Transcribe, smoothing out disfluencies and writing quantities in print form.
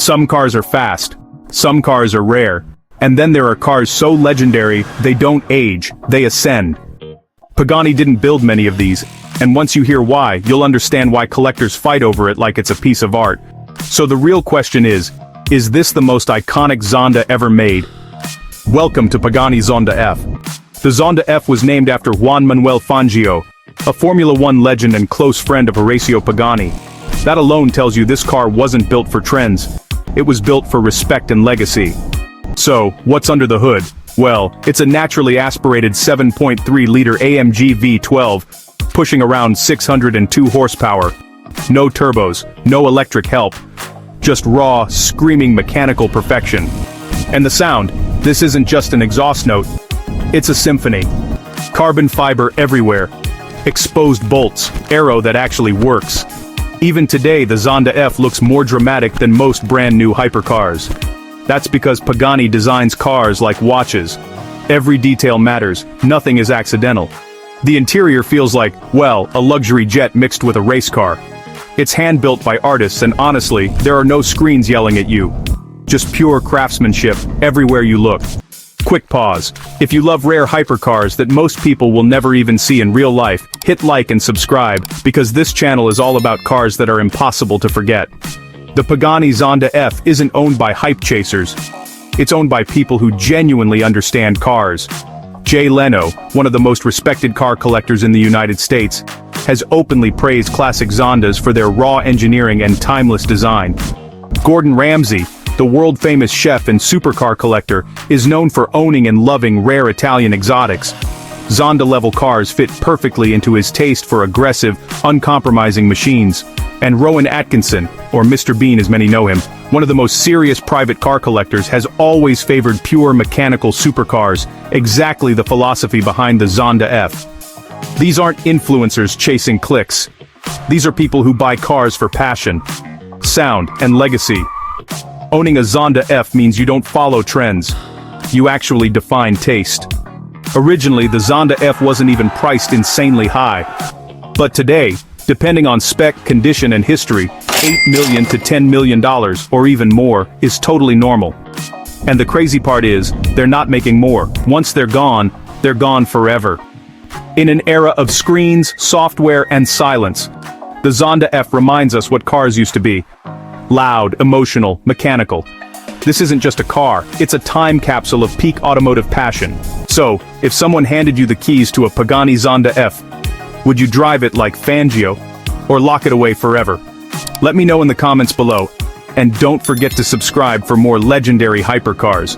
Some cars are fast, some cars are rare, and then there are cars so legendary they don't age, they ascend. Pagani didn't build many of these, and once you hear why, you'll understand why collectors fight over it like it's a piece of art. So the real question is this the most iconic Zonda ever made? Welcome to Pagani Zonda F. The Zonda F was named after Juan Manuel Fangio, a Formula One legend and close friend of Horacio Pagani. That alone tells you this car wasn't built for trends. It was built for respect and legacy. So, what's under the hood? Well, it's a naturally aspirated 7.3-liter AMG V12, pushing around 602 horsepower. No turbos, no electric help. Just raw, screaming mechanical perfection. And the sound, this isn't just an exhaust note. It's a symphony. Carbon fiber everywhere. Exposed bolts, aero that actually works. Even today the Zonda F looks more dramatic than most brand new hypercars. That's because Pagani designs cars like watches. Every detail matters, nothing is accidental. The interior feels like, well, a luxury jet mixed with a race car. It's hand-built by artists and honestly, there are no screens yelling at you. Just pure craftsmanship, everywhere you look. Quick pause. If you love rare hypercars that most people will never even see in real life, hit like and subscribe, because this channel is all about cars that are impossible to forget. The Pagani Zonda F isn't owned by hype chasers. It's owned by people who genuinely understand cars. Jay Leno, one of the most respected car collectors in the United States, has openly praised classic Zondas for their raw engineering and timeless design. Gordon Ramsay, the world-famous chef and supercar collector, is known for owning and loving rare Italian exotics. Zonda-level cars fit perfectly into his taste for aggressive, uncompromising machines. And Rowan Atkinson, or Mr. Bean as many know him, one of the most serious private car collectors, has always favored pure mechanical supercars, exactly the philosophy behind the Zonda F. These aren't influencers chasing clicks. These are people who buy cars for passion, sound, and legacy. Owning a Zonda F means you don't follow trends. You actually define taste. Originally, the Zonda F wasn't even priced insanely high. But today, depending on spec, condition, and history, $8 million to $10 million, or even more, is totally normal. And the crazy part is, they're not making more. Once they're gone forever. In an era of screens, software, and silence, the Zonda F reminds us what cars used to be. Loud, emotional, mechanical. This isn't just a car, it's a time capsule of peak automotive passion. So, if someone handed you the keys to a Pagani Zonda F, would you drive it like Fangio, or lock it away forever? Let me know in the comments below, and don't forget to subscribe for more legendary hypercars.